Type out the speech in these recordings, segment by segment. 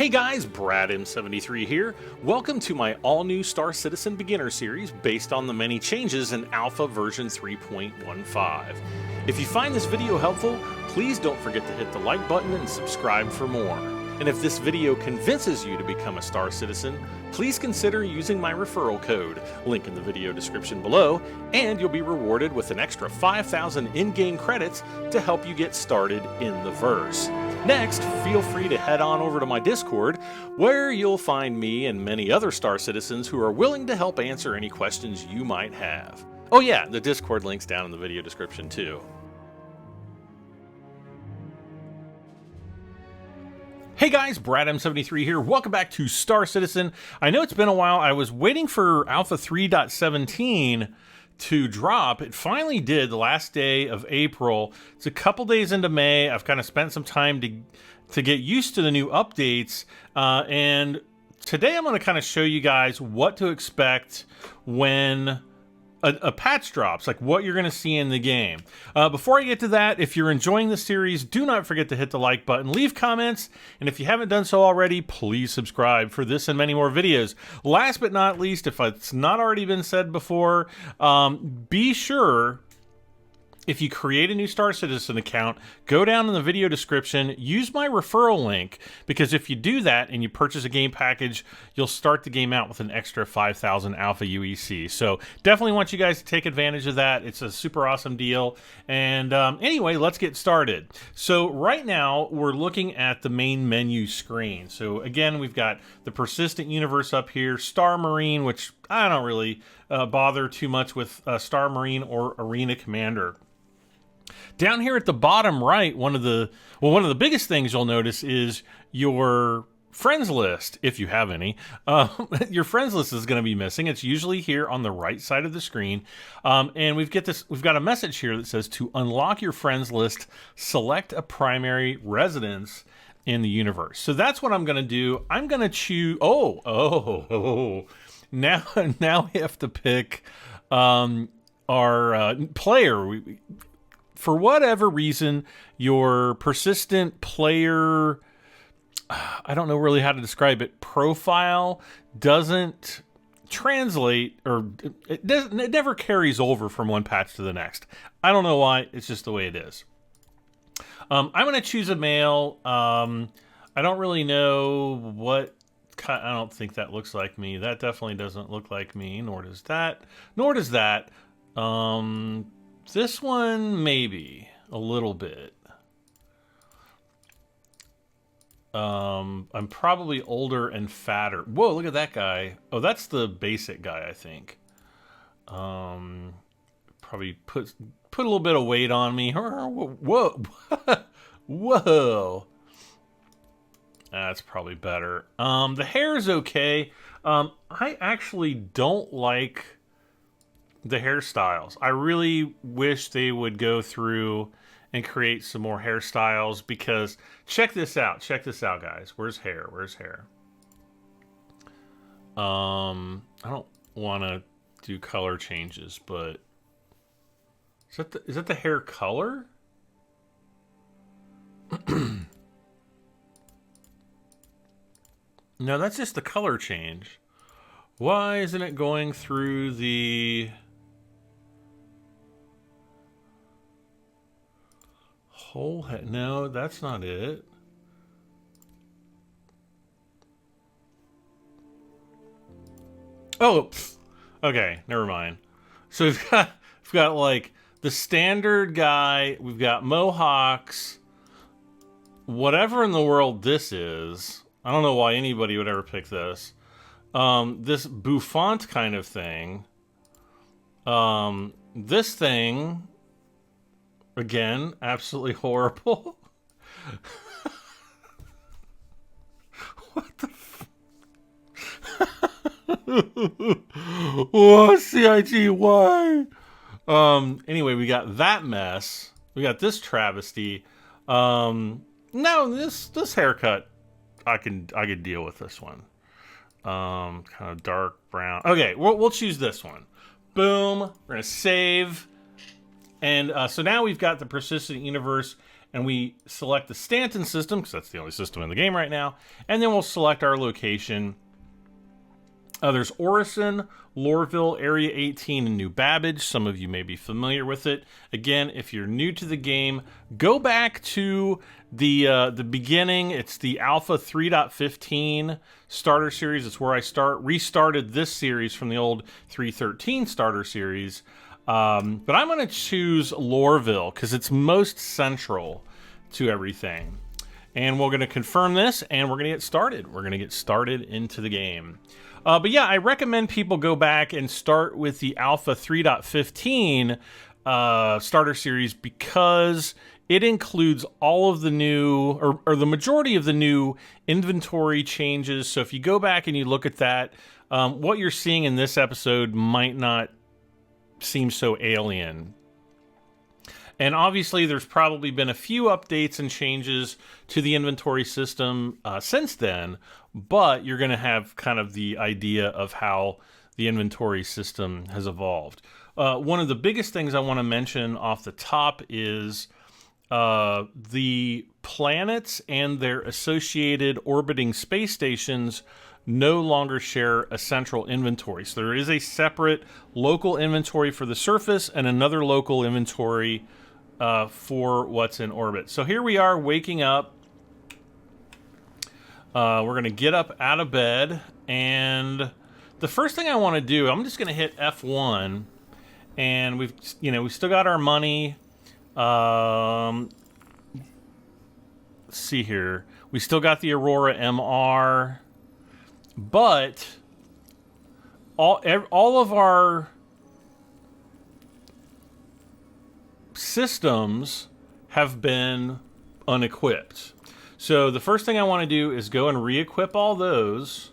Hey guys, Brad M73 here. Welcome to my all-new Star Citizen beginner series based on the many changes in Alpha version 3.15. If you find this video helpful, please don't forget to hit the like button and subscribe for more. And if this video convinces you to become a Star Citizen, please consider using my referral code, link in the video description below, and you'll be rewarded with an extra 5,000 in-game credits to help you get started in the verse. Next, feel free to head on over to my Discord, where you'll find me and many other Star Citizens who are willing to help answer any questions you might have. Oh yeah, the Discord link's down in the video description too. Hey guys, Brad M73 here. Welcome back to Star Citizen. I know it's been a while. I was waiting for Alpha 3.17 to drop. It finally did the last day of April. It's a couple days into May. I've kind of spent some time to get used to the new updates. And today I'm going to kind of show you guys what to expect when a patch drops, like what you're going to see in the game. Before I get to that, if you're enjoying the series, do not forget to hit the like button, leave comments, and if you haven't done so already, please subscribe for this and many more videos. Last but not least, if it's not already been said before, be sure, if you create a new Star Citizen account, go down in the video description, use my referral link, because if you do that and you purchase a game package, you'll start the game out with an extra 5,000 Alpha UEC. So definitely want you guys to take advantage of that. It's a super awesome deal. And anyway, let's get started. So right now, we're looking at the main menu screen. So again, we've got the Persistent Universe up here, Star Marine, which I don't really bother too much with Star Marine or Arena Commander. Down here at the bottom right, one of the biggest things you'll notice is your friends list, if you have any. Your friends list is going to be missing. It's usually here on the right side of the screen. And we've got a message here that says to unlock your friends list, select a primary residence in the universe. So that's what I'm going to do. I'm going to choose. Now we have to pick our player. For whatever reason, your persistent player, I don't know really how to describe it, profile doesn't translate, or it never carries over from one patch to the next. I don't know why, it's just the way it is. I'm going to choose a male. I don't really know what I don't think that looks like me. That definitely doesn't look like me, nor does that. This one, maybe a little bit. I'm probably older and fatter. Whoa, look at that guy. Oh, that's the basic guy, I think. Probably put a little bit of weight on me. Whoa. Whoa. That's probably better. The hair is okay. I actually don't like the hairstyles. I really wish they would go through and create some more hairstyles, because check this out, guys. Where's hair? I don't want to do color changes, but is that the hair color? No, that's just the color change. Why isn't it going through the whole head? No, that's not it. Oh, okay, never mind. So we've got like the standard guy. We've got mohawks. Whatever in the world this is, I don't know why anybody would ever pick this. This bouffant kind of thing. This thing. Again, absolutely horrible. What the oh, CIGY. Anyway, we got that mess. We got this travesty. No, this haircut, I could deal with this one. Kind of dark brown. Okay, we'll choose this one. Boom. We're gonna save. And so now we've got the Persistent Universe, and we select the Stanton system, because that's the only system in the game right now, and then we'll select our location. There's Orison, Lorville, Area 18, and New Babbage. Some of you may be familiar with it. Again, if you're new to the game, go back to the beginning. It's the Alpha 3.15 starter series. It's where I restarted this series from the old 3.13 starter series. But I'm going to choose Lorville because it's most central to everything. And we're going to confirm this, and we're going to get started. We're going to get started into the game. But yeah, I recommend people go back and start with the Alpha 3.15 starter series because it includes all of the new, or the majority of the new inventory changes. So if you go back and you look at that, what you're seeing in this episode might not seem so alien. And obviously, there's probably been a few updates and changes to the inventory system since then, but you're going to have kind of the idea of how the inventory system has evolved. One of the biggest things I want to mention off the top is the planets and their associated orbiting space stations no longer share a central inventory. So there is a separate local inventory for the surface and another local inventory for what's in orbit. So here we are waking up. We're going to get up out of bed, and the first thing I want to do, I'm just going to hit F1, and we've still got our money. Let's see here. We still got the Aurora MR, but all of our systems have been unequipped. So the first thing I want to do is go and re-equip all those.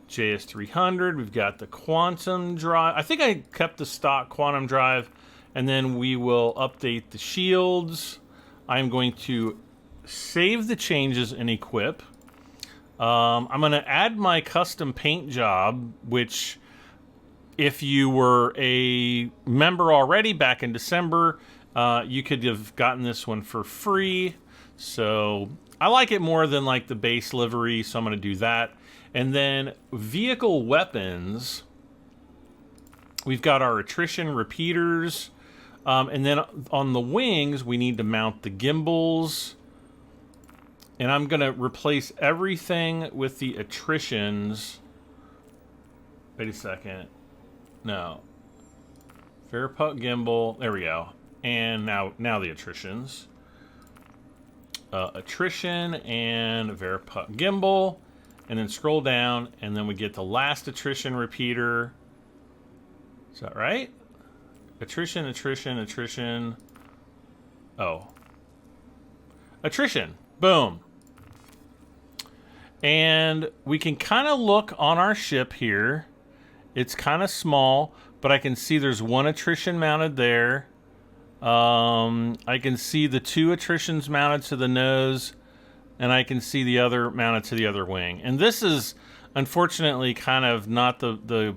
JS300, we've got the quantum drive. I think I kept the stock quantum drive, and then we will update the shields. I'm going to save the changes and equip. I'm going to add my custom paint job, which if you were a member already back in December, you could have gotten this one for free. So I like it more than like the base livery, so I'm going to do that. And then vehicle weapons, we've got our attrition repeaters. And then on the wings, we need to mount the gimbals. And I'm going to replace everything with the attritions. Wait a second. No. Faraput gimbal. There we go. And now the attritions. Attrition and Veraput gimbal. And then scroll down, and then we get the last attrition repeater. Is that right? Attrition, attrition, attrition. Oh. Attrition. Boom. And we can kind of look on our ship here. It's kind of small, but I can see there's one attrition mounted there. I can see the two attritions mounted to the nose, and I can see the other mounted to the other wing. And this is, unfortunately, kind of not the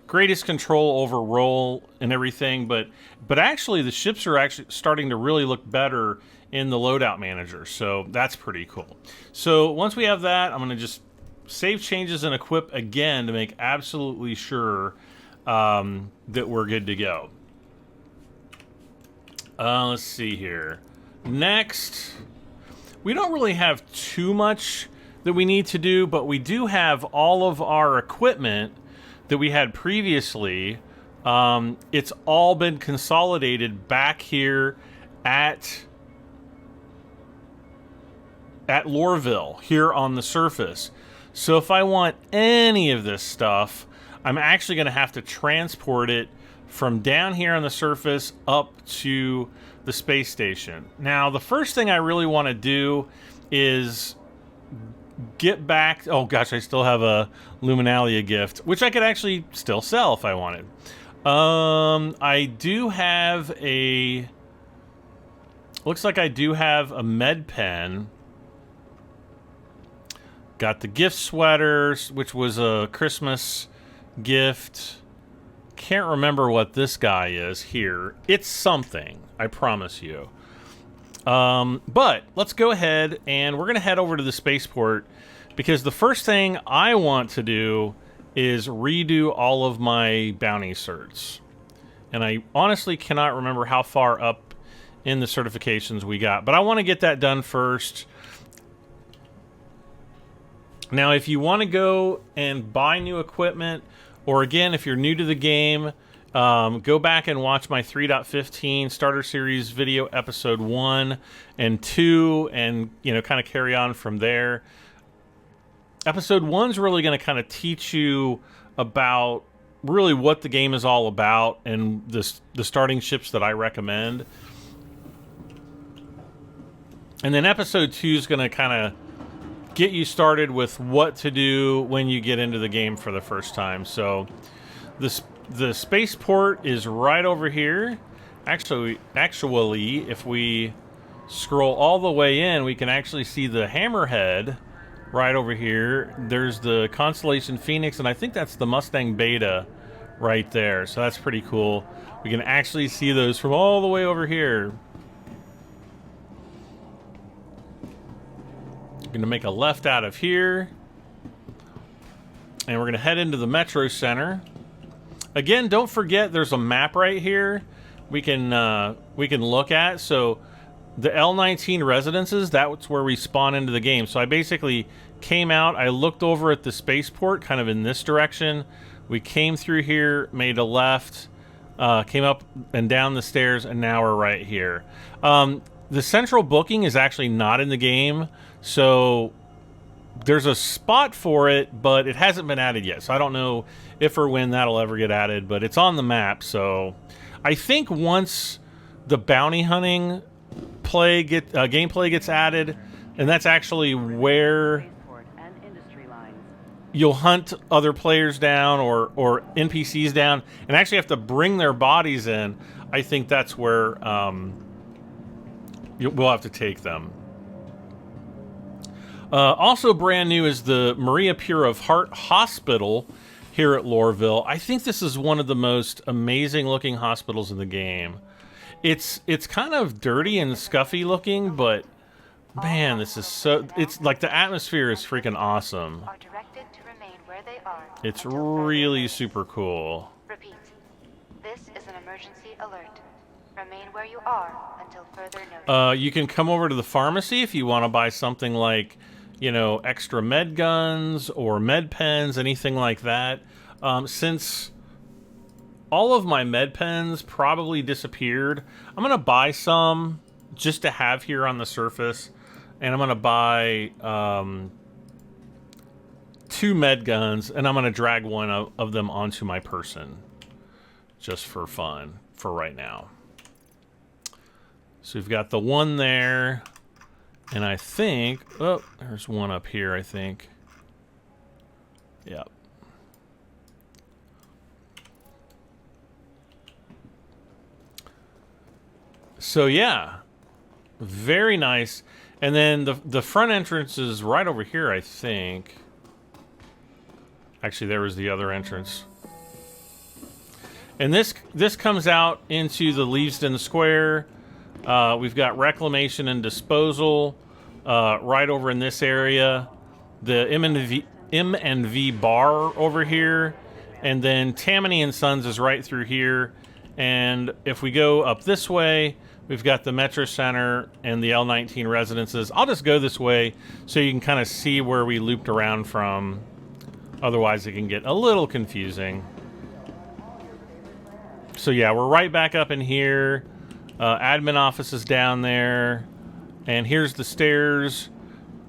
greatest control over roll and everything, but actually the ships are actually starting to really look better in the loadout manager, so that's pretty cool. So once we have that, I'm going to just save changes and equip again to make absolutely sure that we're good to go. Let's see here. Next, we don't really have too much that we need to do, but we do have all of our equipment that we had previously. It's all been consolidated back here at Lorville, here on the surface. So if I want any of this stuff, I'm actually going to have to transport it from down here on the surface up to the space station. Now, the first thing I really want to do is get back... Oh, gosh, I still have a Luminalia gift, which I could actually still sell if I wanted. I do have a... Looks like I do have a med pen. Got the gift sweaters, which was a Christmas gift. Can't remember what this guy is here. It's something, I promise you. But let's go ahead and we're going to head over to the spaceport, because the first thing I want to do is redo all of my bounty certs. And I honestly cannot remember how far up in the certifications we got, but I want to get that done first. Now, if you want to go and buy new equipment, or again, if you're new to the game, go back and watch my 3.15 Starter Series video episode 1 and 2, and, you know, kind of carry on from there. Episode 1's really going to kind of teach you about really what the game is all about and the starting ships that I recommend. And then episode 2 is going to kind of get you started with what to do when you get into the game for the first time. So the spaceport is right over here. Actually, if we scroll all the way in, we can actually see the hammerhead right over here. There's the Constellation Phoenix, and I think that's the Mustang Beta right there. So that's pretty cool. We can actually see those from all the way over here. Going to make a left out of here, and we're going to head into the Metro Center. Again, don't forget there's a map right here we can look at. So the L19 residences, that's where we spawn into the game. So I basically came out, I looked over at the spaceport kind of in this direction. We came through here, made a left, came up and down the stairs, and now we're right here. The central booking is actually not in the game, so there's a spot for it, but it hasn't been added yet. So I don't know if or when that'll ever get added, but it's on the map. So I think once the bounty hunting gameplay gets added, and that's actually where you'll hunt other players down or NPCs down and actually have to bring their bodies in. I think that's where we'll have to take them. Also brand new is the Maria Pure of Heart Hospital here at Lorville. I think this is one of the most amazing looking hospitals in the game. It's kind of dirty and scuffy looking, but man, this is so... It's like the atmosphere is freaking awesome. It's really super cool. Repeat. This is an emergency alert. Remain where you are until further notice. You can come over to the pharmacy if you want to buy something like, you know, extra med guns or med pens, anything like that. Since all of my med pens probably disappeared, I'm going to buy some just to have here on the surface. And I'm going to buy 2 med guns, and I'm going to drag one of them onto my person just for fun for right now. So we've got the one there, and I think, oh, there's one up here, I think. Yep. So yeah, very nice. And then the front entrance is right over here, I think. Actually, there was the other entrance. And this comes out into the Leavesden Square. We've got reclamation and disposal right over in this area. The M&V bar over here. And then Tammany and Sons is right through here. And if we go up this way, we've got the Metro Center and the L19 residences. I'll just go this way so you can kind of see where we looped around from. Otherwise, it can get a little confusing. So yeah, we're right back up in here. Admin office is down there. And here's the stairs.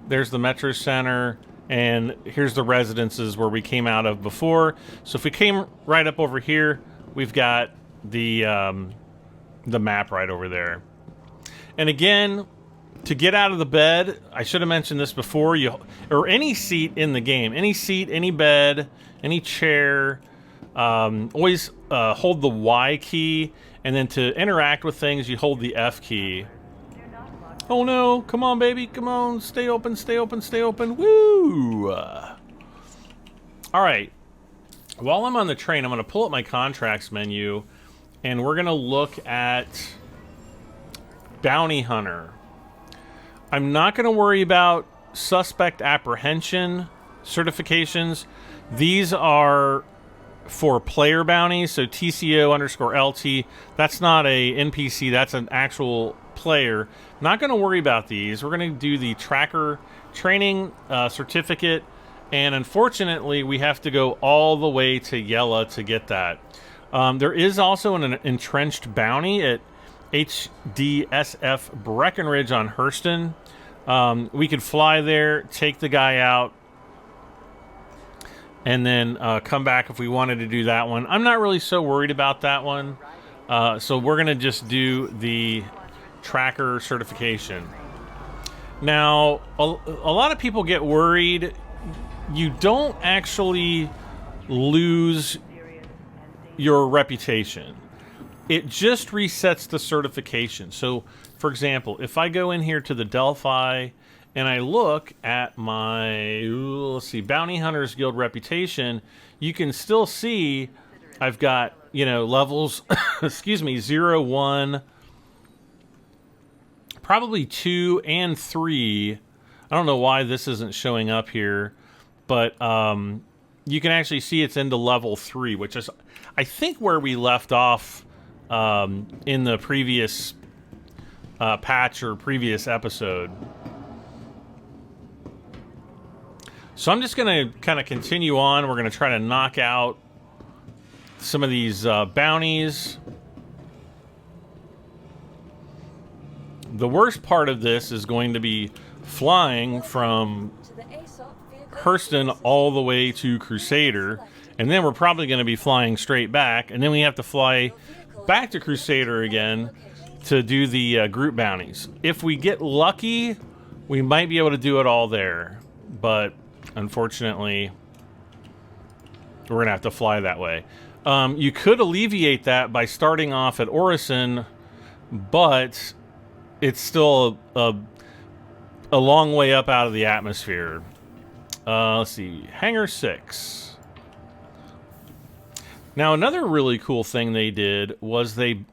There's the Metro Center. And here's the residences where we came out of before. So if we came right up over here, we've got the map right over there. And again, to get out of the bed, I should have mentioned this before, or any seat in the game, any seat, any bed, any chair, always hold the Y key, and then to interact with things, you hold the F key. Oh no, come on baby, come on, stay open, stay open, stay open, woo! Alright, while I'm on the train, I'm going to pull up my contracts menu, and we're going to look at Bounty Hunter. I'm not going to worry about suspect apprehension certifications. These are for player bounties, so TCO_LT. That's not a NPC, that's an actual player. Not going to worry about these. We're going to do the tracker training certificate, and unfortunately we have to go all the way to Yella to get that. There is also an entrenched bounty at HDSF Breckenridge on Hurston. We could fly there, take the guy out, and then come back if we wanted to do that one. I'm not really so worried about that one. So we're going to just do the tracker certification. Now, a lot of people get worried. You don't actually lose your reputation. It just resets the certification. So, for example, if I go in here to the Delphi and I look at my, let's see, Bounty Hunters Guild reputation, you can still see I've got, you know, levels, excuse me, 0, 1, probably 2 and 3. I don't know why this isn't showing up here, but you can actually see it's into level 3, which is, I think, where we left off in the previous patch or previous episode. So I'm just going to kind of continue on. We're going to try to knock out some of these bounties. The worst part of this is going to be flying from Hurston all the way to Crusader, and then we're probably going to be flying straight back, and then we have to fly back to Crusader again to do the group bounties. If we get lucky, we might be able to do it all there, but unfortunately, we're going to have to fly that way. You could alleviate that by starting off at Orison, but it's still a long way up out of the atmosphere. Let's see, Hangar 6. Now, another really cool thing they did was they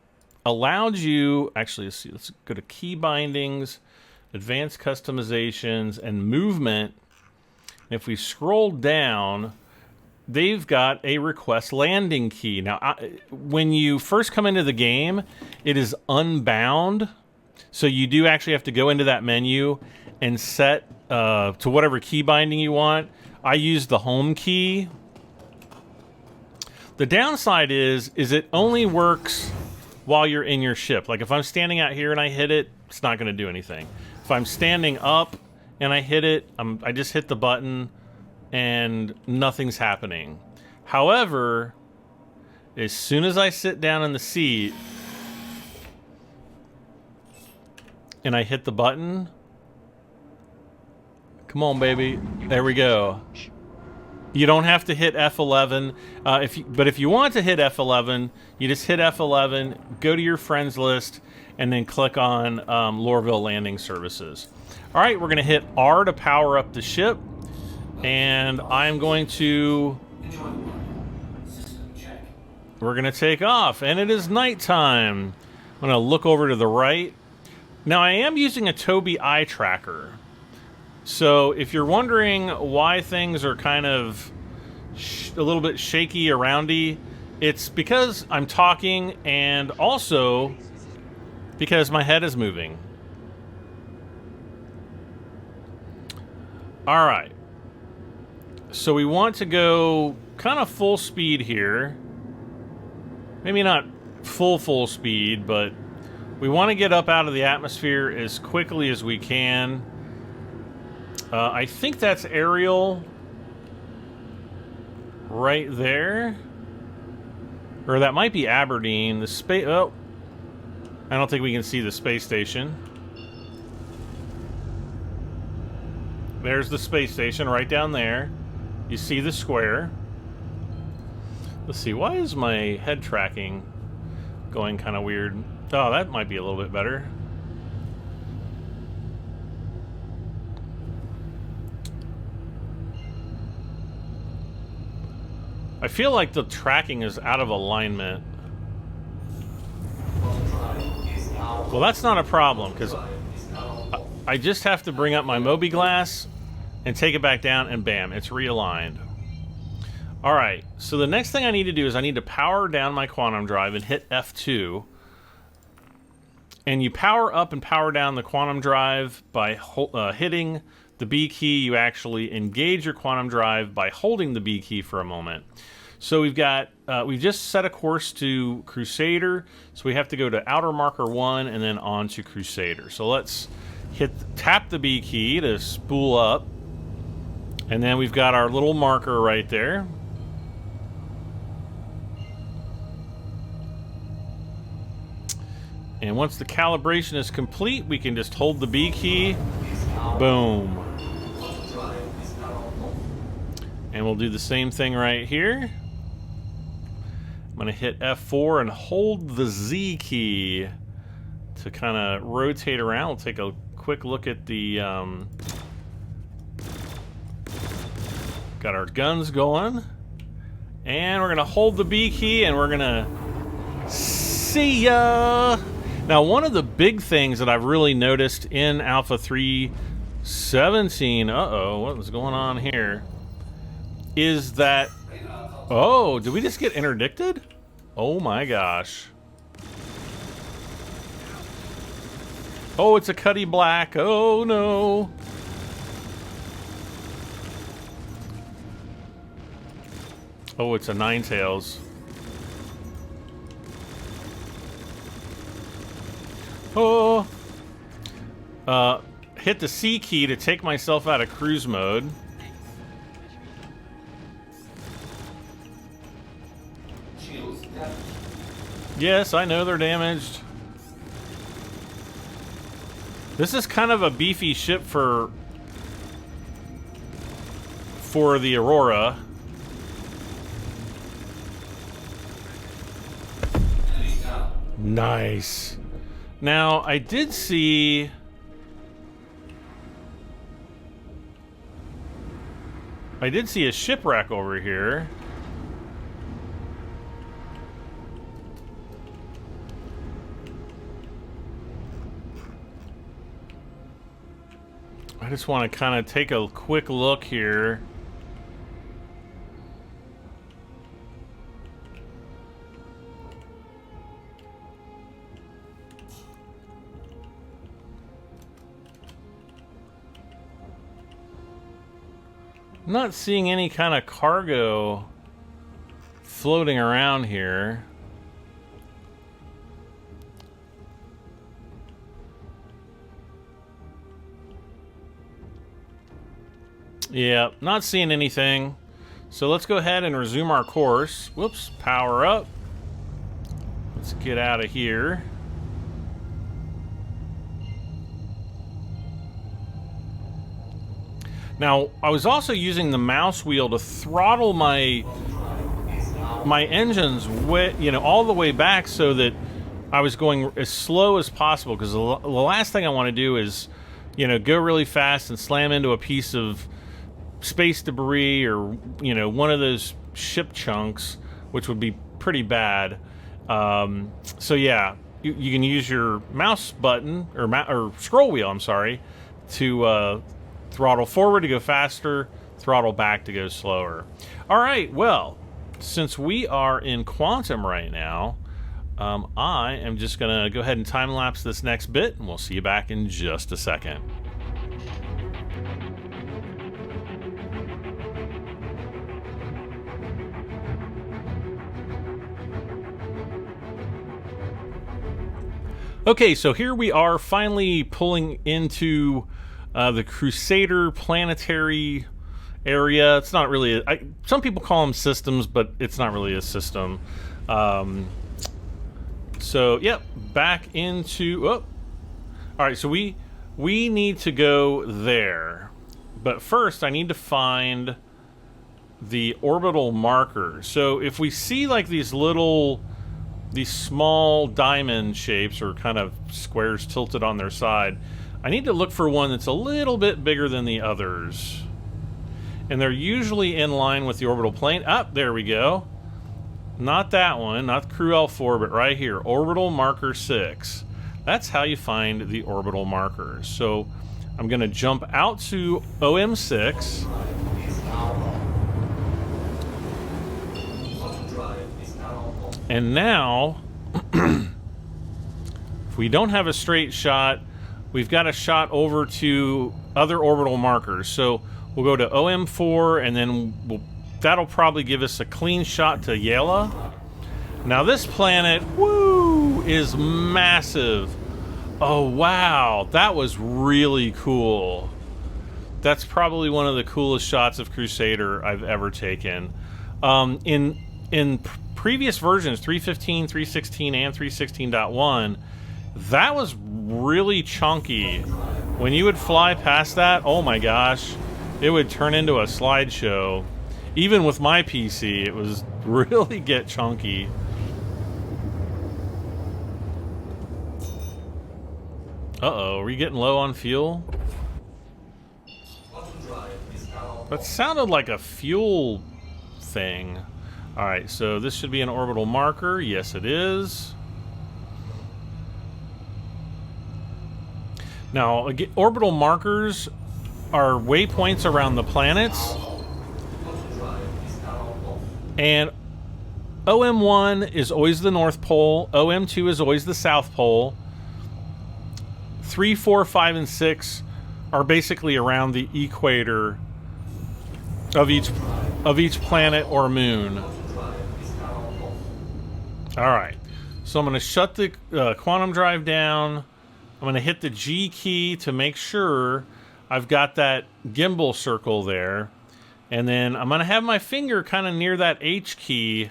allowed you, actually, let's see, let's go to key bindings, advanced customizations, and movement. If we scroll down, they've got a request landing key. Now, when you first come into the game, it is unbound. So you do actually have to go into that menu and set to whatever key binding you want. I use the home key. The downside is it only works while you're in your ship. Like if I'm standing out here and I hit it, it's not going to do anything. If I'm standing up and I hit it, I just hit the button and nothing's happening. However, as soon as I sit down in the seat and I hit the button, come on, baby, there we go. You don't have to hit F11, but if you want to hit F11, you just hit F11, go to your friends list, and then click on Lorville Landing Services. All right, we're going to hit R to power up the ship, and I'm going to... We're going to take off, and it is nighttime. I'm going to look over to the right. Now, I am using a Tobii eye tracker. So, if you're wondering why things are kind of a little bit shaky aroundy, it's because I'm talking and also because my head is moving. All right. So, we want to go kind of full speed here. Maybe not full speed, but we want to get up out of the atmosphere as quickly as we can. I think that's Ariel right there. Or that might be Aberdeen. The space... Oh. I don't think we can see the space station. There's the space station right down there. You see the square. Let's see. Why is my head tracking going kind of weird? Oh, that might be a little bit better. I feel like the tracking is out of alignment. Well, that's not a problem, because I just have to bring up my Moby glass and take it back down, and bam, it's realigned. All right, so the next thing I need to do is I need to power down my quantum drive and hit F2. And you power up and power down the quantum drive by hitting the B key. You actually engage your quantum drive by holding the B key for a moment. So we've just set a course to Crusader, so we have to go to outer marker 1 and then on to Crusader. So let's tap the B key to spool up, and then we've got our little marker right there. And once the calibration is complete, we can just hold the B key. Boom. And we'll do the same thing right here. I'm going to hit F4 and hold the Z key to kind of rotate around. We'll take a quick look at the... got our guns going. And we're going to hold the B key and we're going to... See ya! Now, one of the big things that I've really noticed in Alpha 3.17, what was going on here, is that, oh, did we just get interdicted? Oh my gosh. Oh, it's a Cuddy Black. Oh no. Oh, it's a Ninetails. Oh, hit the C key to take myself out of cruise mode. Yes, I know they're damaged. This is kind of a beefy ship for the Aurora. Nice. Now, I did see... a shipwreck over here. I just want to kind of take a quick look here. I'm not seeing any kind of cargo floating around here. Yeah, not seeing anything. So let's go ahead and resume our course. Whoops, power up. Let's get out of here. Now, I was also using the mouse wheel to throttle my engines all the way back so that I was going as slow as possible, because the last thing I want to do is, go really fast and slam into a piece of space debris or, one of those ship chunks, which would be pretty bad. So yeah, you can use your mouse button or scroll wheel, I'm sorry, to throttle forward to go faster, throttle back to go slower. All right, well, since we are in quantum right now, I am just gonna go ahead and time-lapse this next bit, and we'll see you back in just a second. Okay, so here we are finally pulling into the Crusader planetary area. It's not really some people call them systems, but it's not really a system. So yep, back into all right, so we need to go there, but first I need to find the orbital marker. So if we see like these small diamond shapes or kind of squares tilted on their side, I need to look for one that's a little bit bigger than the others. And they're usually in line with the orbital plane. There we go. Not that one, not Crew L4, but right here, orbital marker 6. That's how you find the orbital markers. So I'm going to jump out to OM6. And now, if we don't have a straight shot, we've got a shot over to other orbital markers. So we'll go to OM4, and then that'll probably give us a clean shot to Yela. Now this planet, woo, is massive. Oh, wow. That was really cool. That's probably one of the coolest shots of Crusader I've ever taken. In previous versions, 3.15, 3.16, and 3.16.1, that was really chunky. When you would fly past that, oh my gosh, it would turn into a slideshow. Even with my PC, it was really get chunky. Uh-oh, are we getting low on fuel? That sounded like a fuel thing. Alright, so this should be an orbital marker. Yes, it is. Now, orbital markers are waypoints around the planets. And OM1 is always the North Pole. OM2 is always the South Pole. 3, 4, 5, and 6 are basically around the equator of each planet or moon. Alright, so I'm going to shut the quantum drive down. I'm going to hit the G key to make sure I've got that gimbal circle there. And then I'm going to have my finger kind of near that H key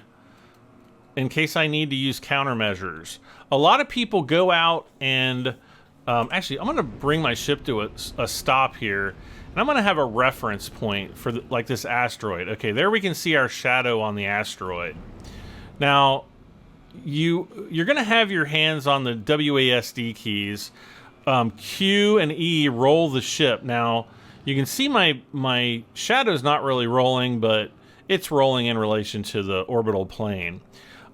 in case I need to use countermeasures. A lot of people go out and... actually, I'm going to bring my ship to a stop here. And I'm going to have a reference point for like this asteroid. Okay, there we can see our shadow on the asteroid. Now... You're going to have your hands on the WASD keys. Q and E roll the ship. Now, you can see my shadow's not really rolling, but it's rolling in relation to the orbital plane.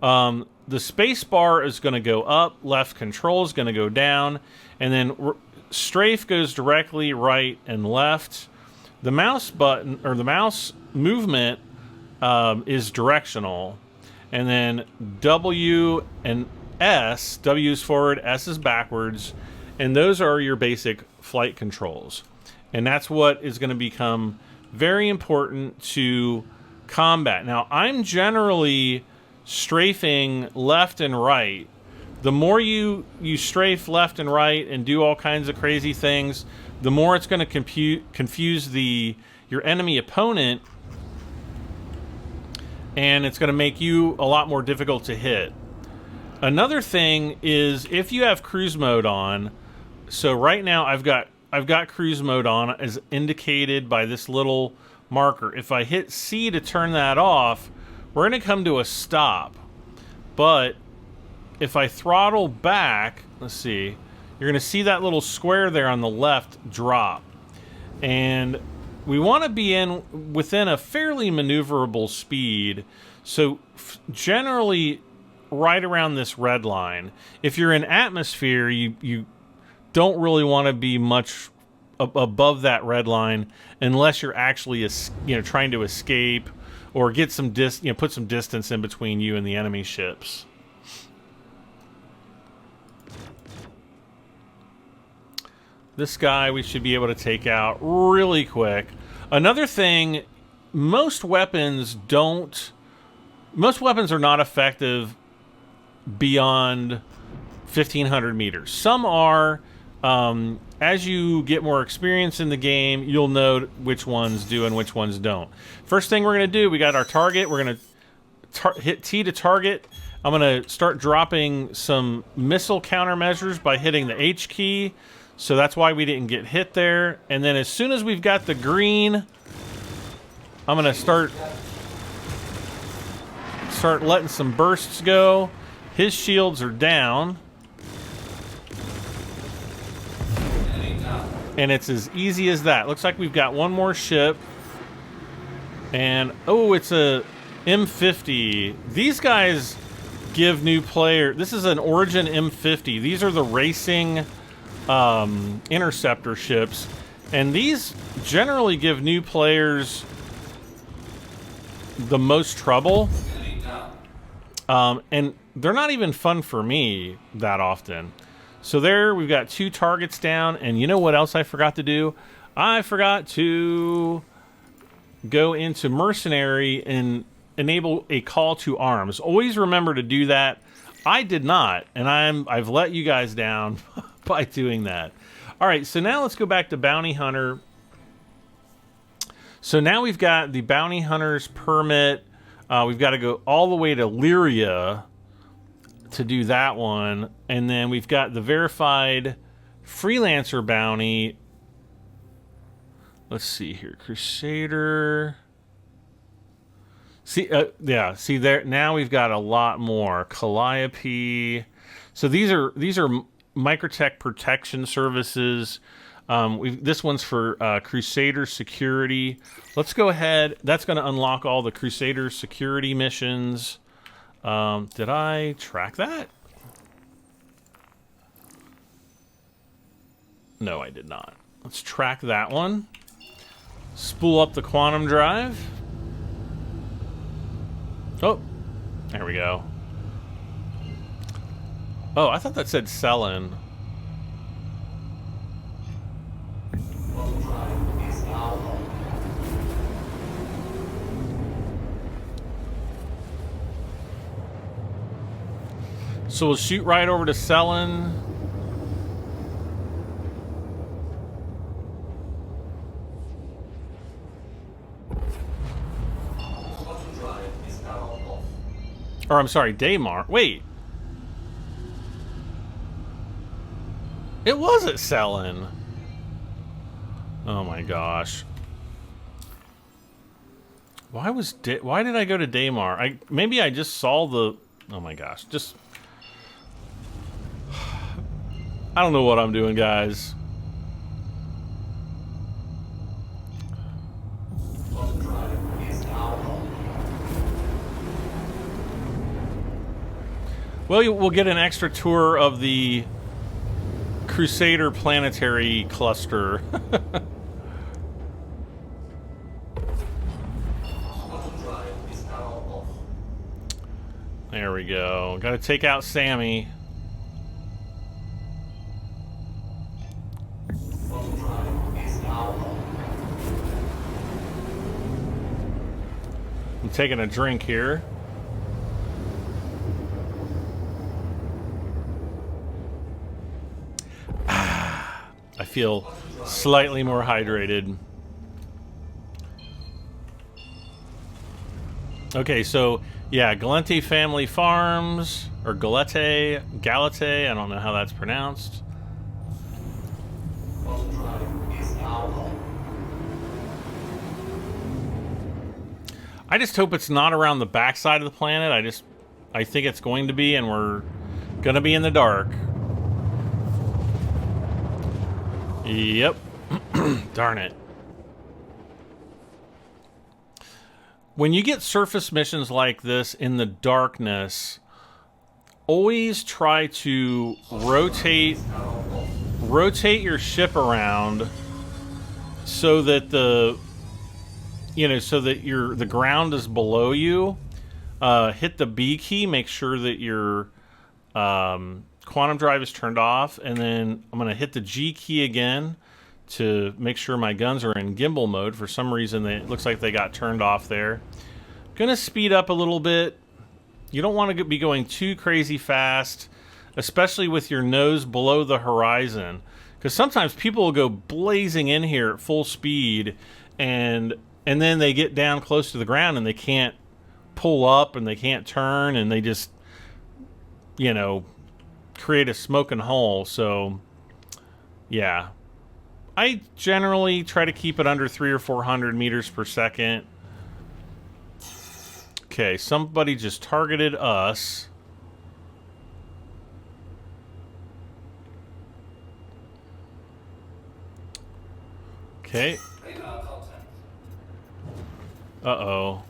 The space bar is going to go up, left control is going to go down, and then strafe goes directly right and left. The mouse button, or the mouse movement, is directional. And then W and S, W is forward, S is backwards, and those are your basic flight controls. And that's what is going to become very important to combat. Now, I'm generally strafing left and right. The more you strafe left and right and do all kinds of crazy things, the more it's going to confuse your enemy opponent, and it's going to make you a lot more difficult to hit. Another thing is if you have cruise mode on, so right now I've got cruise mode on as indicated by this little marker. If I hit C to turn that off, we're going to come to a stop. But if I throttle back, let's see, you're going to see that little square there on the left drop. And we want to be within a fairly maneuverable speed, so generally right around this red line. If you're in atmosphere, you don't really want to be much above that red line unless you're actually trying to escape or get some put some distance in between you and the enemy ships. This guy we should be able to take out really quick. Another thing, most weapons are not effective beyond 1,500 meters. Some are. As you get more experience in the game, you'll know which ones do and which ones don't. First thing we're going to do, we got our target. We're going to hit T to target. I'm going to start dropping some missile countermeasures by hitting the H key. So that's why we didn't get hit there. And then as soon as we've got the green, I'm going to start letting some bursts go. His shields are down. And it's as easy as that. Looks like we've got one more ship. And, oh, it's a M50. These guys give new player. This is an Origin M50. These are the racing interceptor ships, and these generally give new players the most trouble. And they're not even fun for me that often. So there, we've got 2 targets down, and you know what else I forgot to do? I forgot to go into Mercenary and enable a call to arms. Always remember to do that. I did not, and I've let you guys down by doing that. All right, so now let's go back to Bounty Hunter. So now we've got the Bounty Hunter's permit. We've got to go all the way to Lyria to do that one. And then we've got the verified freelancer bounty. Let's see here. Crusader. See, yeah, see there. Now we've got a lot more. Calliope. So these are MicroTech protection services. This one's for Crusader security. Let's go ahead. That's going to unlock all the Crusader security missions. Did I track that? No, I did not. Let's track that one. Spool up the quantum drive. Oh, there we go. Oh, I thought that said sell-in. So we'll shoot right over to Selin. Or I'm sorry, Daymar. Wait. It was at Selin. Oh my gosh. Why did I go to Daymar? Maybe I just saw the... Oh my gosh. Just... I don't know what I'm doing, guys. Well, we'll get an extra tour of the Crusader planetary cluster. There we go. Got to take out Sammy. I'm taking a drink here. I feel slightly more hydrated. Okay, so yeah, Galente Family Farms, or Galete, I don't know how that's pronounced. I just hope it's not around the backside of the planet. I think it's going to be, and we're gonna be in the dark. Yep. Darn it. When you get surface missions like this in the darkness, always try to rotate your ship around so that the ground is below you. Hit the B key, make sure that your quantum drive is turned off, and then I'm going to hit the G key again to make sure my guns are in gimbal mode. For some reason, it looks like they got turned off there. Going to speed up a little bit. You don't want to be going too crazy fast, especially with your nose below the horizon, because sometimes people will go blazing in here at full speed, and then they get down close to the ground and they can't pull up and they can't turn, and they just, you know, create a smoking hole. So yeah, I generally try to keep it under 300 or 400 meters per second. Okay, somebody just targeted us. Okay. Uh-oh.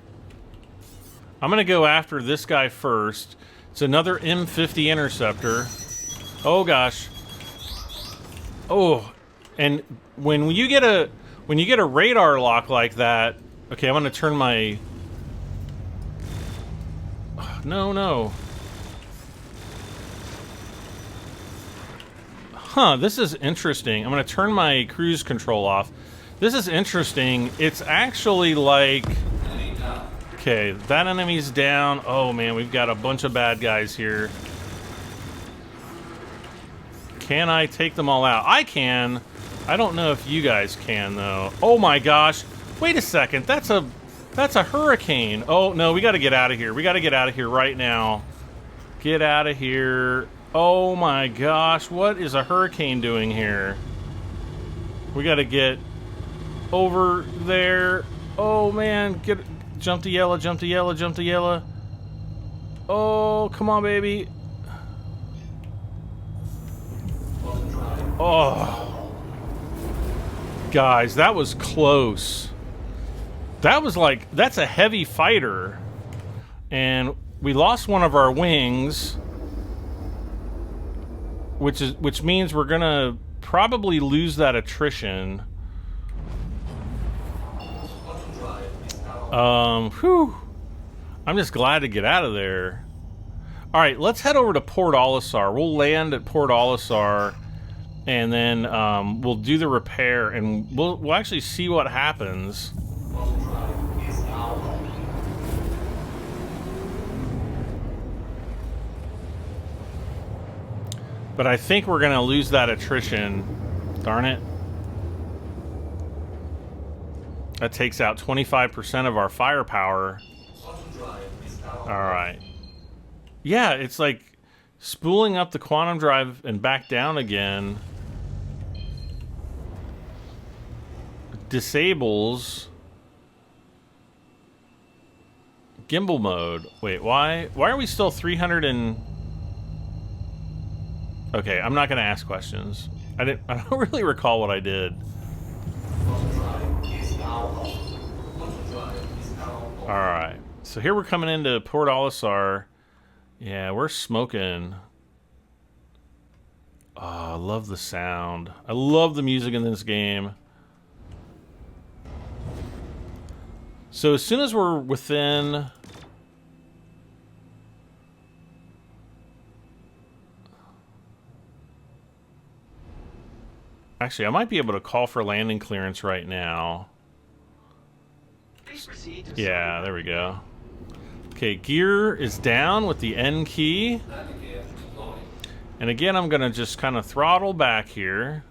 I'm gonna go after this guy first. It's another M50 interceptor. Oh gosh. Oh, and when you get a radar lock like that, okay, I'm gonna turn my. No. Huh, this is interesting. I'm gonna turn my cruise control off. This is interesting. It's actually like... Okay, that enemy's down. Oh man, we've got a bunch of bad guys here. Can I take them all out? I can. I don't know if you guys can, though. Oh my gosh. Wait a second. That's a hurricane. Oh, no, we gotta get out of here. We gotta get out of here right now. Get out of here. Oh my gosh. What is a hurricane doing here? We gotta get over there. Oh man. Jump to yellow, jump to yellow, jump to yellow. Oh, come on, baby. Oh. Guys, that was close. That was like, that's a heavy fighter. And we lost one of our wings, which means we're gonna probably lose that attrition. Whew. I'm just glad to get out of there. All right, let's head over to Port Olisar. We'll land at Port Olisar, and then we'll do the repair, and we'll actually see what happens. But I think we're gonna lose that attrition. Darn it. That takes out 25% of our firepower. Alright. Yeah, it's like spooling up the quantum drive and back down again. Disables gimbal mode. Wait, why are we still 300 and... Okay, I'm not gonna ask questions. I don't really recall what I did. Alright, so here we're coming into Port Olisar. Yeah, we're smoking. Oh, I love the sound. I love the music in this game. So as soon as we're within... Actually, I might be able to call for landing clearance right now. Yeah, there we go. Okay, gear is down with the N key. And again, I'm going to just kind of throttle back here.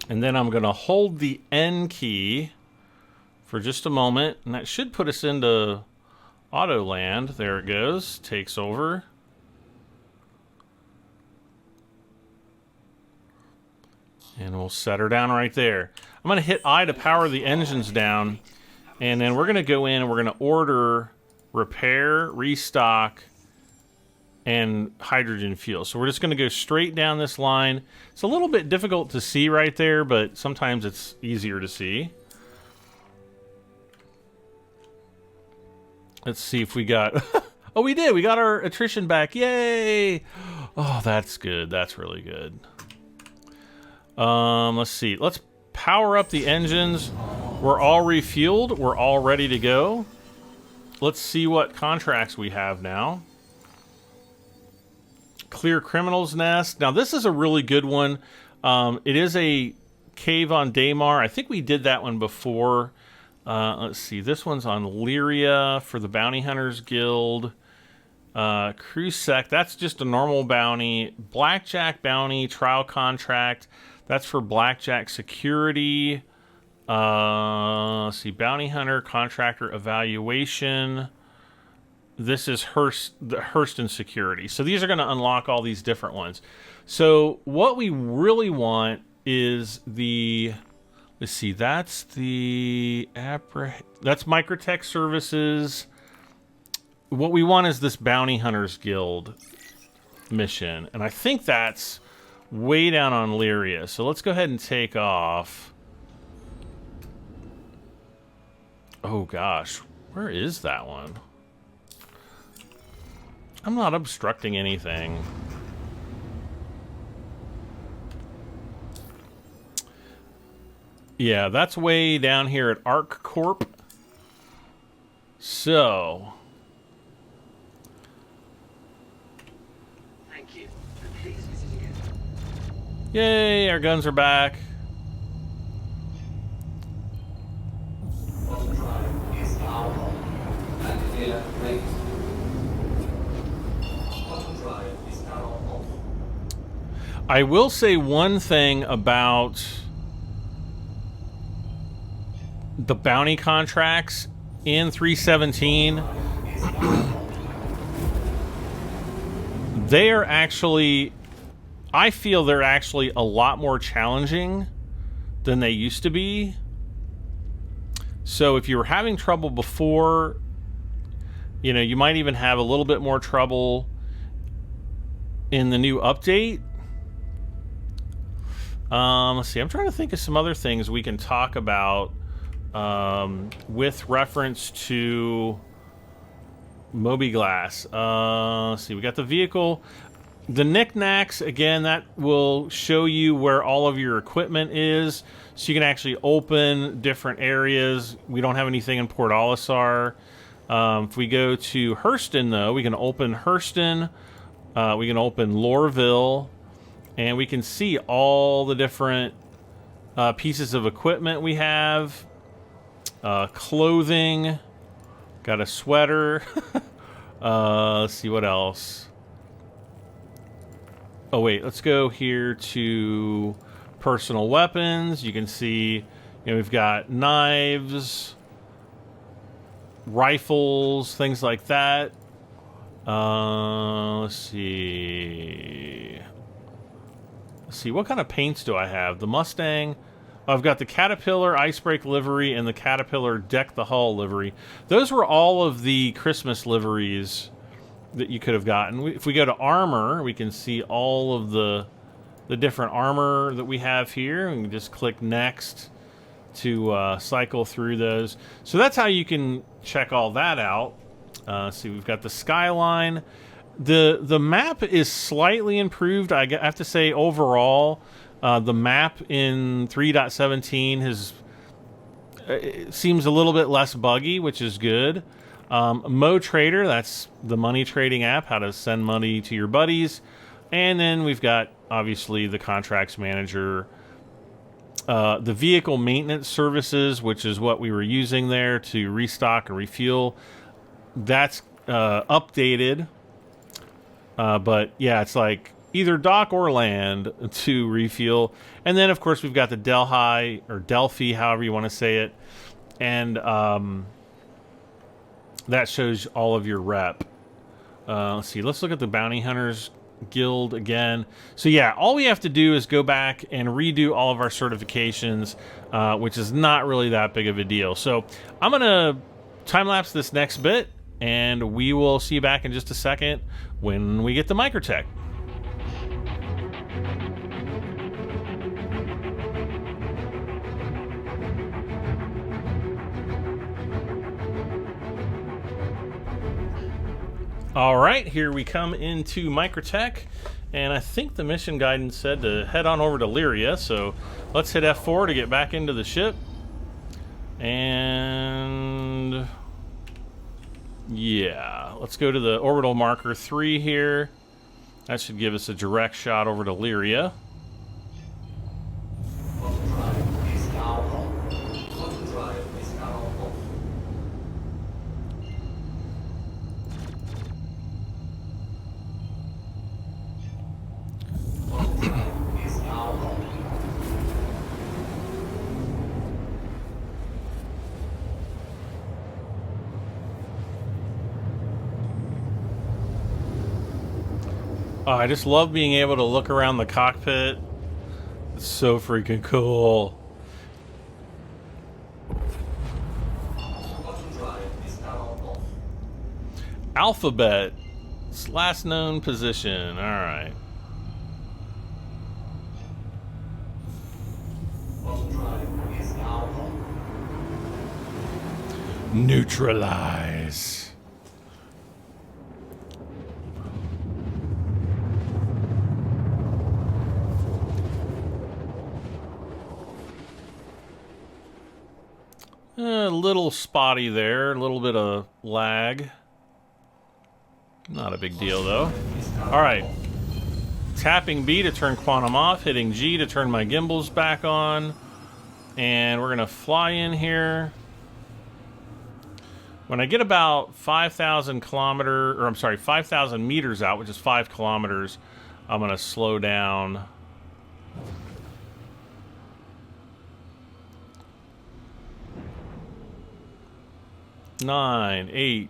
And then I'm going to hold the N key for just a moment. And that should put us into auto land. There it goes. Takes over. And we'll set her down right there. I'm going to hit I to power the engines down. And then we're going to go in and we're going to order repair, restock, and hydrogen fuel. So we're just going to go straight down this line. It's a little bit difficult to see right there, but sometimes it's easier to see. Let's see if we got... Oh, we did! We got our attrition back. Yay! Oh, that's good. That's really good. Let's see. Let's power up the engines. We're all refueled. We're all ready to go. Let's see what contracts we have now. Clear Criminal's Nest. Now, this is a really good one. It is a cave on Daymar. I think we did that one before. Let's see. This one's on Lyria for the Bounty Hunters Guild. Crusader. That's just a normal bounty. Blackjack Bounty Trial Contract. That's for Blackjack Security. Let's see. Bounty Hunter Contractor Evaluation. This is Hurston Security. So these are going to unlock all these different ones. So what we really want is the... Let's see. That's the... That's MicroTech Services. What we want is this Bounty Hunters Guild. mission. And I think that's way down on Lyria. So let's go ahead and take off. Oh gosh, where is that one? I'm not obstructing anything. Yeah, that's way down here at Arc Corp. So... Thank you. Please visit again. Yay, our guns are back. Bottom drive is now on. NVidia raised. Bottom drive is now off. I will say one thing about the bounty contracts in 317. They are actually, I feel they're actually a lot more challenging than they used to be. So if you were having trouble before, you know, you might even have a little bit more trouble in the new update. Let's see, I'm trying to think of some other things we can talk about with reference to Mobiglass. Let's see, we got the vehicle. The knickknacks, again, that will show you where all of your equipment is. So you can actually open different areas. We don't have anything in Port Olisar. If we go to Hurston, though, we can open Hurston. We can open Lorville. And we can see all the different pieces of equipment we have. Clothing. Got a sweater. Let's see what else. Oh, wait. Let's go here to personal weapons. You can see, you know, we've got knives, rifles, things like that. Let's see. Let's see. What kind of paints do I have? The Mustang. I've got the Caterpillar Icebreak livery and the Caterpillar Deck the Hull livery. Those were all of the Christmas liveries that you could have gotten. If we go to armor, we can see all of the different armor that we have here. We can just click next to cycle through those. So that's how you can check all that out. See, we've got the skyline. The map is slightly improved. I have to say, overall, the map in 3.17 has it seems a little bit less buggy, which is good. Mo Trader, that's the money trading app, how to send money to your buddies. And then we've got, obviously, the contracts manager, the vehicle maintenance services, which is what we were using there to restock and refuel. That's updated. But yeah, it's like either dock or land to refuel. And then, of course, we've got the Delhi, or Delphi, however you want to say it. And that shows all of your rep. Let's see. Let's look at the Bounty Hunters Guild again. So yeah, all we have to do is go back and redo all of our certifications, which is not really that big of a deal. So I'm going to time-lapse this next bit, and we will see you back in just a second when we get to MicroTech. All right, here we come into MicroTech, and I think the mission guidance said to head on over to Lyria, so let's hit F4 to get back into the ship. And yeah, let's go to the orbital marker 3 here. That should give us a direct shot over to Lyria. Oh, I just love being able to look around the cockpit. It's so freaking cool. Alphabet Its last known position. All right. Neutralize. A little spotty there, a little bit of lag. Not a big deal though. Alright. Tapping B to turn quantum off, hitting G to turn my gimbals back on. And we're gonna fly in here. When I get about 5,000 meters out, which is 5 kilometers, I'm gonna slow down. Nine, 8,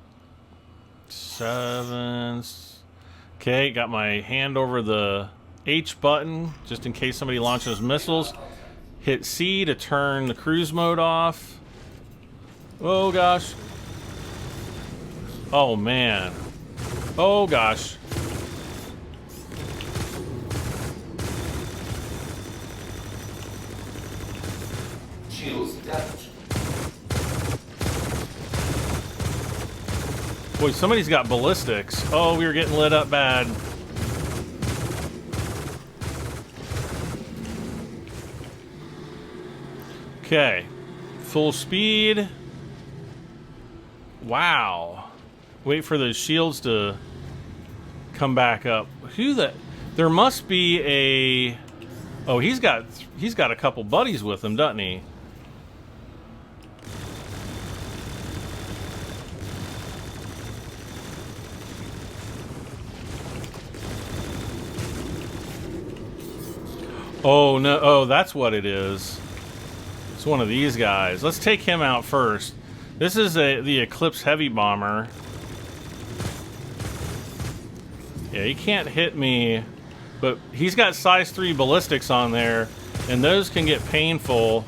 7. Okay, got my hand over the H button just in case somebody launches missiles. Hit C to turn the cruise mode off. Oh gosh. Oh man. Oh gosh. Shields damaged. Boy, somebody's got ballistics. Oh, we were getting lit up bad. Okay. Full speed. Wow. Wait for those shields to come back up. There must be a... Oh, he's got a couple buddies with him, doesn't he? Oh, no. Oh, that's what it is. It's one of these guys. Let's take him out first. This is the Eclipse Heavy Bomber. Yeah, he can't hit me, but he's got size 3 ballistics on there, and those can get painful.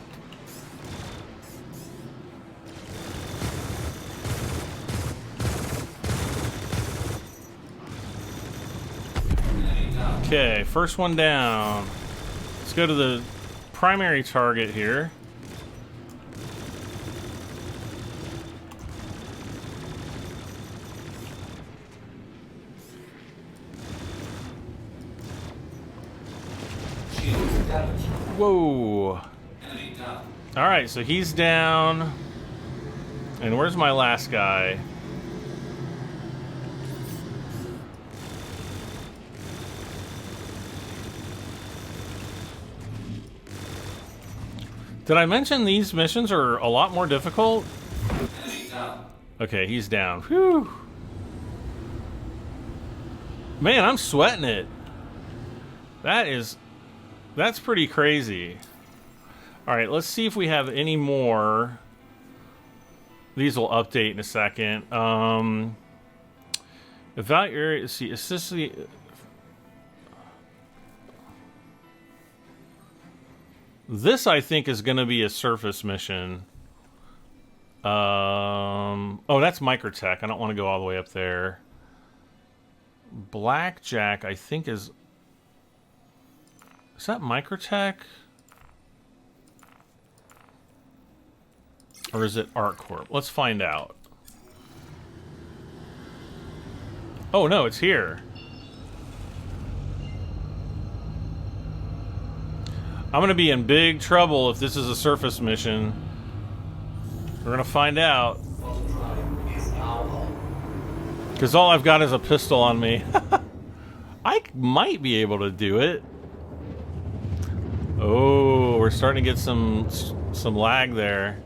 Okay, first one down. Let's go to the primary target here. Whoa. Alright, so he's down. And where's my last guy? Did I mention these missions are a lot more difficult? Okay, he's down. Whew. Man, I'm sweating it. That's pretty crazy. Alright, let's see if we have any more. These will update in a second. Evaluate, let's see, assist the... This, I think, is going to be a surface mission. Oh, that's MicroTech. I don't want to go all the way up there. Blackjack, I think, is... Is that MicroTech? Or is it ArcCorp? Let's find out. Oh, no, it's here. I'm going to be in big trouble if this is a surface mission. We're going to find out. Because all I've got is a pistol on me. I might be able to do it. Oh, we're starting to get some lag there.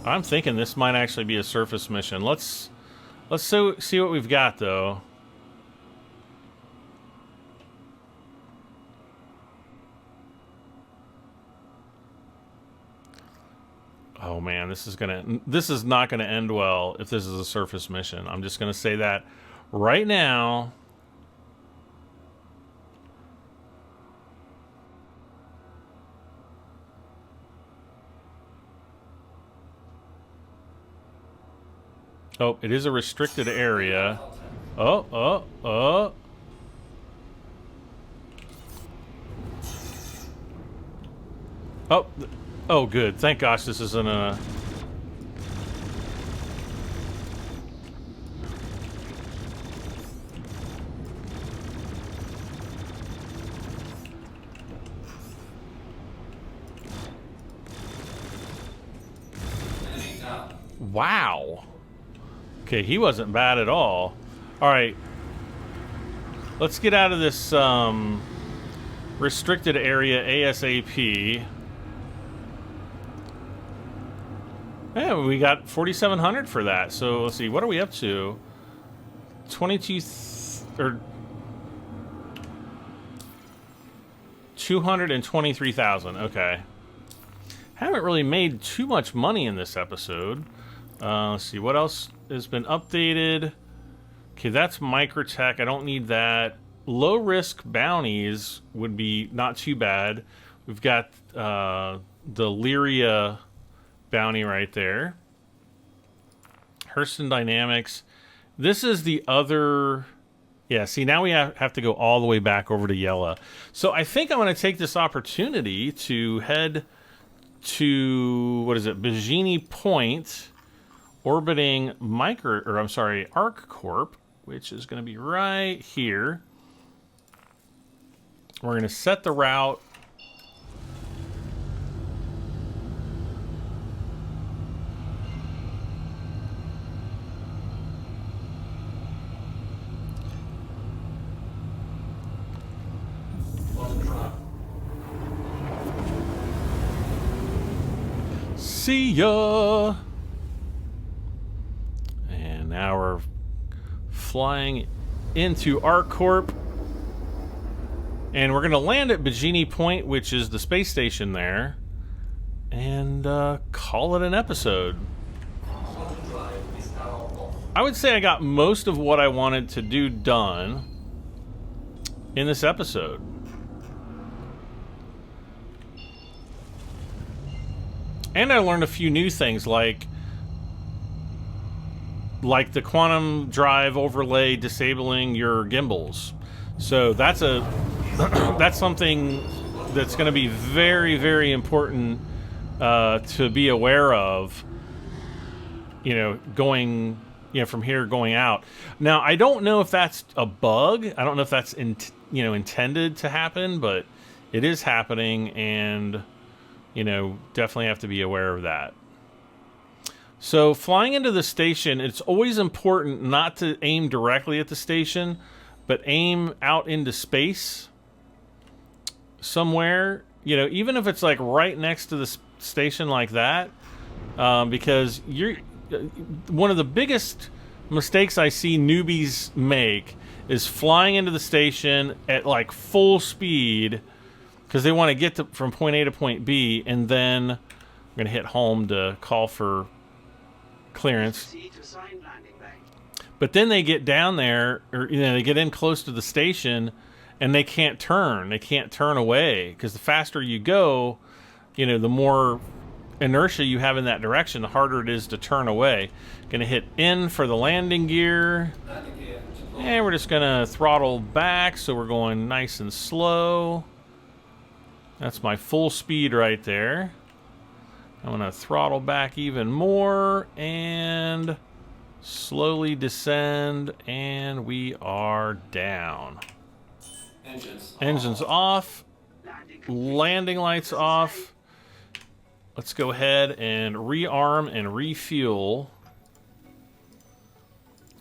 I'm thinking this might actually be a surface mission. Let's see what we've got though. Oh man, this is not gonna end well if this is a surface mission. I'm just gonna say that right now. Oh, it is a restricted area. Oh. Oh, good. Thank gosh this isn't a... Wow. Okay, he wasn't bad at all. All right. Let's get out of this restricted area ASAP. Yeah, we got 4,700 for that. So let's see, what are we up to? 223,000. Okay. Haven't really made too much money in this episode. Let's see, what else has been updated? Okay, that's MicroTech. I don't need that. Low risk bounties would be not too bad. We've got the Lyria bounty right there. Hurston Dynamics. This is the other... Yeah, see, now we have to go all the way back over to Yella. So I think I'm going to take this opportunity to head to, what is it, Bajini Point, orbiting Arc Corp, which is going to be right here. We're going to set the route. See ya! And now we're flying into ArcCorp. And we're going to land at Bajini Point, which is the space station there. And call it an episode. I would say I got most of what I wanted to do done in this episode. And I learned a few new things, like the quantum drive overlay disabling your gimbals. So that's that's something that's going to be very, very important to be aware of. You know, going from here going out. Now I don't know if that's a bug. I don't know if that's intended to happen, but it is happening, and definitely have to be aware of that. So flying into the station, it's always important not to aim directly at the station, but aim out into space somewhere, even if it's like right next to the station like that, because one of the biggest mistakes I see newbies make is flying into the station at like full speed, because they want to get from point A to point B, and then I'm going to hit home to call for clearance. But then they get down there, or they get in close to the station, and they can't turn. They can't turn away, because the faster you go, the more inertia you have in that direction, the harder it is to turn away. Going to hit N for the landing gear. And we're just going to throttle back, so we're going nice and slow. That's my full speed right there. I'm going to throttle back even more and slowly descend, and we are down. Engines off. Landing lights off. Let's go ahead and rearm and refuel.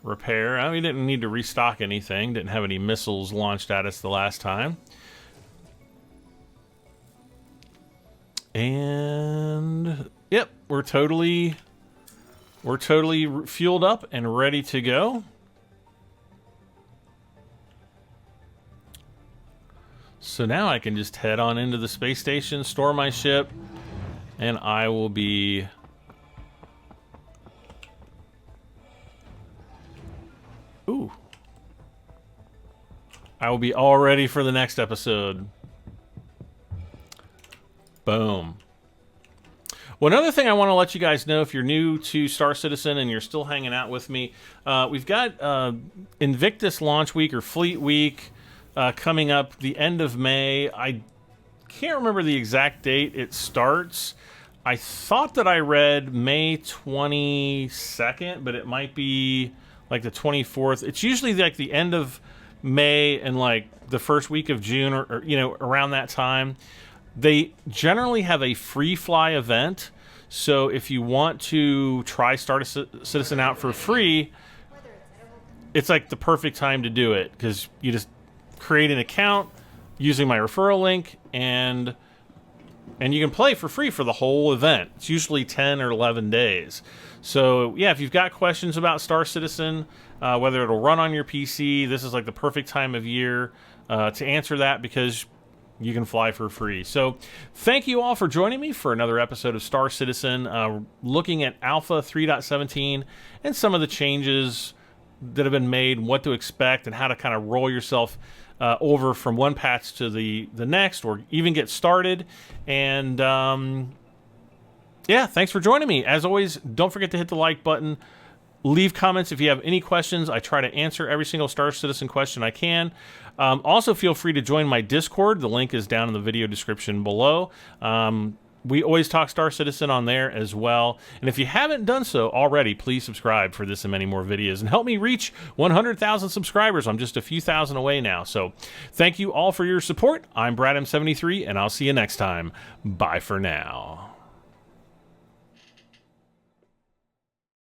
Repair. We didn't need to restock anything. Didn't have any missiles launched at us the last time. And yep, we're totally fueled up and ready to go. So now I can just head on into the space station, store my ship, and I will be all ready for the next episode. Boom. One other thing I want to let you guys know, if you're new to Star Citizen and you're still hanging out with me, we've got Invictus Launch Week or Fleet Week coming up the end of May. I can't remember the exact date it starts. I thought that I read May 22nd, but it might be like the 24th. It's usually like the end of May and like the first week of June, or you know, around that time. They generally have a free fly event, so if you want to try Star Citizen out for free, it's like the perfect time to do it, because you just create an account using my referral link, and you can play for free for the whole event. It's usually 10 or 11 days. So yeah, if you've got questions about Star Citizen, whether it'll run on your PC, this is like the perfect time of year to answer that, because you can fly for free. So thank you all for joining me for another episode of Star Citizen, looking at Alpha 3.17 and some of the changes that have been made, what to expect, and how to kind of roll yourself over from one patch to the next, or even get started. And yeah, thanks for joining me. As always, don't forget to hit the like button. Leave comments if you have any questions. I try to answer every single Star Citizen question I can. Also, feel free to join my Discord. The link is down in the video description below. We always talk Star Citizen on there as well. And if you haven't done so already, please subscribe for this and many more videos, and help me reach 100,000 subscribers. I'm just a few thousand away now. So thank you all for your support. I'm Brad M73, and I'll see you next time. Bye for now.